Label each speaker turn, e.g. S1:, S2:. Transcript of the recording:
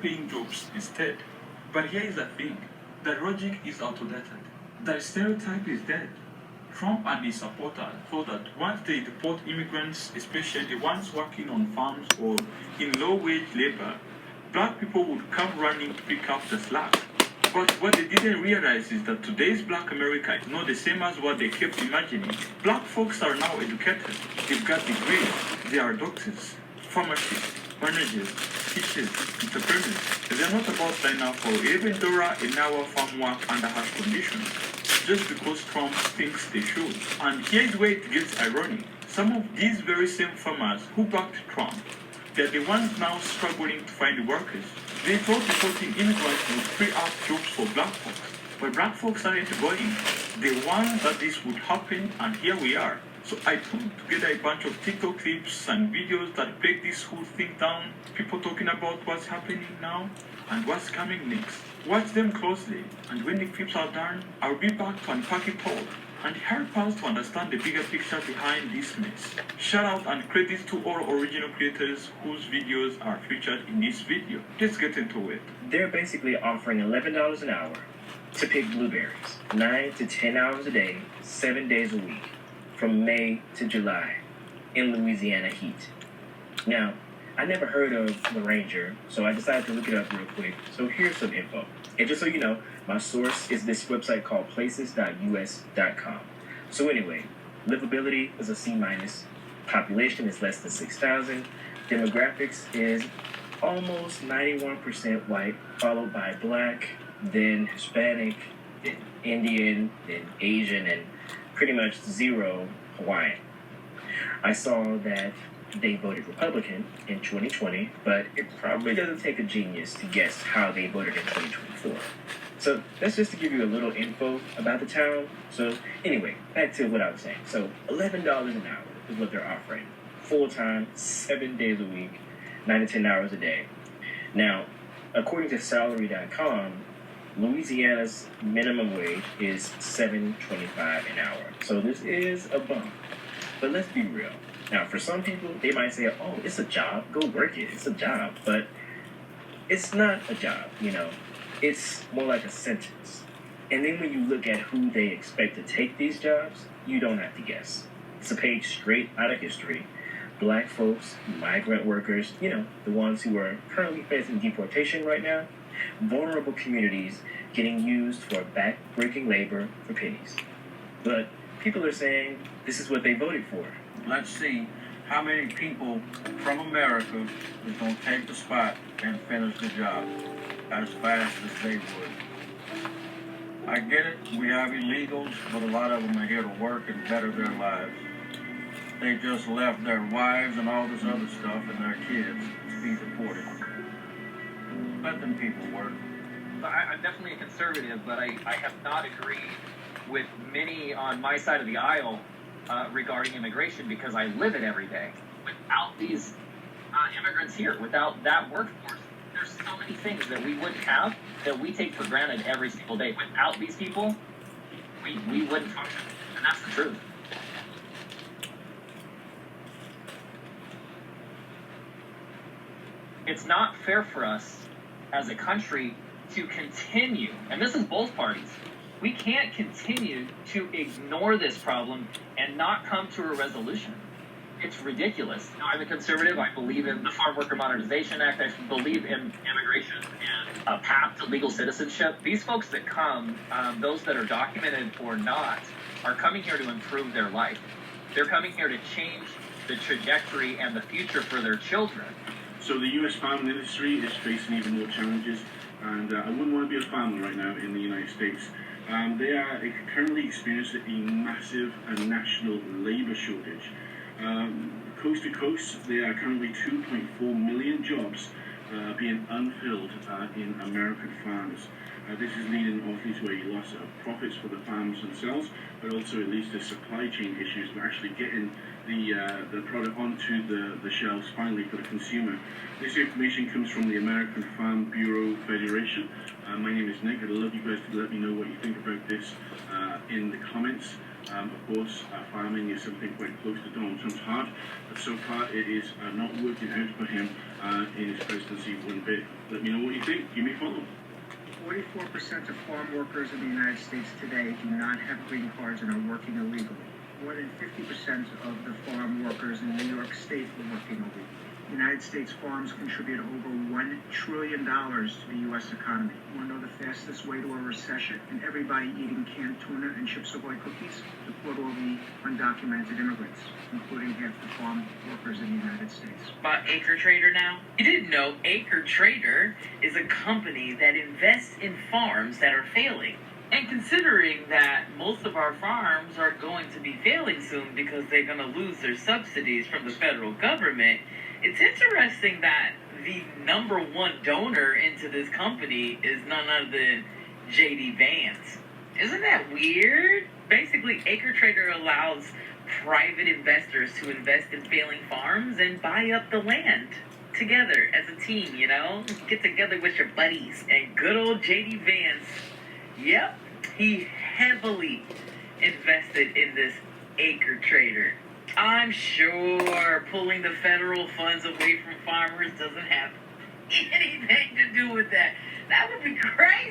S1: paying jobs instead. But here is the thing, the logic is outdated. The stereotype is dead. Trump and his supporters thought that once they deport immigrants, especially ones working on farms or in low-wage labor, black people would come running to pick up the slack. But what they didn't realize is that today's black America is not the same as what they kept imagining. Black folks are now educated. They've got degrees. They are doctors, pharmacists, managers, teachers, entrepreneurs. They're not about signing up for $11 an hour farm work under harsh conditions, just because Trump thinks they should. And here's where it gets ironic. Some of these very same farmers who backed Trump, they're the ones now struggling to find workers. They thought deporting immigrants would free up jobs for black folks, but black folks aren't going. They warned that this would happen, and here we are. So I put together a bunch of TikTok clips and videos that break this whole thing down, people talking about what's happening now and what's coming next. Watch them closely, and when the clips are done, I'll be back to unpack it all and help us to understand the bigger picture behind this mess. Shout out and credits to all original creators whose videos are featured in this video. Let's get into it.
S2: They're basically offering $11 an hour to pick blueberries, 9 to 10 hours a day, 7 days a week, from May to July, in Louisiana heat. Now, I never heard of the Ranger, so I decided to look it up real quick. So here's some info. And just so you know, my source is this website called places.us.com. So anyway, livability is a C-, population is less than 6,000, demographics is almost 91% white, followed by black, then Hispanic, then Indian, then Asian, and pretty much zero Hawaiian. I saw that they voted Republican in 2020, but it probably doesn't take a genius to guess how they voted in 2024. So that's just to give you a little info about the town. So anyway, back to what I was saying. So $11 an hour is what they're offering. Full-time, 7 days a week, 9 to 10 hours a day. Now, according to salary.com, Louisiana's minimum wage is $7.25 an hour. So this is a bump. But let's be real. Now, for some people, they might say, oh, it's a job. Go work it. It's a job. But it's not a job, you know. It's more like a sentence. And then when you look at who they expect to take these jobs, you don't have to guess. It's a page straight out of history. Black folks, migrant workers, you know, the ones who are currently facing deportation right now. Vulnerable communities getting used for back-breaking labor for pennies. But people are saying this is what they voted for.
S3: Let's see how many people from America is going to take the spot and finish the job as fast as they would. I get it, we have illegals, but a lot of them are here to work and better their lives. They just left their wives and all this other stuff and their kids to be deported. Let them people work.
S4: I'm definitely a conservative, but I have not agreed with many on my side of the aisle regarding immigration because I live it every day. Without these immigrants here, without that workforce, there's so many things that we wouldn't have that we take for granted every single day. Without these people, we wouldn't function, and that's the truth. It's not fair for us as a country to continue, and this is both parties, we can't continue to ignore this problem and not come to a resolution. It's ridiculous. You know, I'm a conservative. I believe in the Farm Worker Modernization Act. I believe in immigration and a path to legal citizenship. These folks that come, those that are documented or not, are coming here to improve their life. They're coming here to change the trajectory and the future for their children.
S5: So the U.S. farming industry is facing even more challenges, and I wouldn't want to be a farmer right now in the United States. They are currently experiencing a massive and national labor shortage. Coast to coast, there are currently 2.4 million jobs being unfilled in American farms. This is leading obviously to a loss of profits for the farms themselves, but also it leads to supply chain issues of actually getting the product onto the shelves finally for the consumer. This information comes from the American Farm Bureau Federation. My name is Nick. I'd love you guys to let me know what you think about this in the comments. Of course, farming is something quite close to Donald Trump's heart, but so far it is not working out for him in his presidency one bit. Let me know what you think. Give me a follow.
S6: 44% of farm workers in the United States today do not have green cards and are working illegally. More than 50% of the farm workers in New York State are working illegally. United States farms contribute over $1 trillion to the U.S. economy. You want to know the fastest way to a recession? And everybody eating canned tuna and Chips Ahoy cookies? Deport all the undocumented immigrants, including half the farm workers in the United States.
S7: About Acre Trader now? You didn't know Acre Trader is a company that invests in farms that are failing. And considering that most of our farms are going to be failing soon because they're going to lose their subsidies from the federal government, it's interesting that the number one donor into this company is none other than J.D. Vance. Isn't that weird? Basically, Acre Trader allows private investors to invest in failing farms and buy up the land together as a team, you know? Get together with your buddies. And good old J.D. Vance, yep, he heavily invested in this Acre Trader. I'm sure pulling the federal funds away from farmers doesn't have anything to do with that. That would be crazy.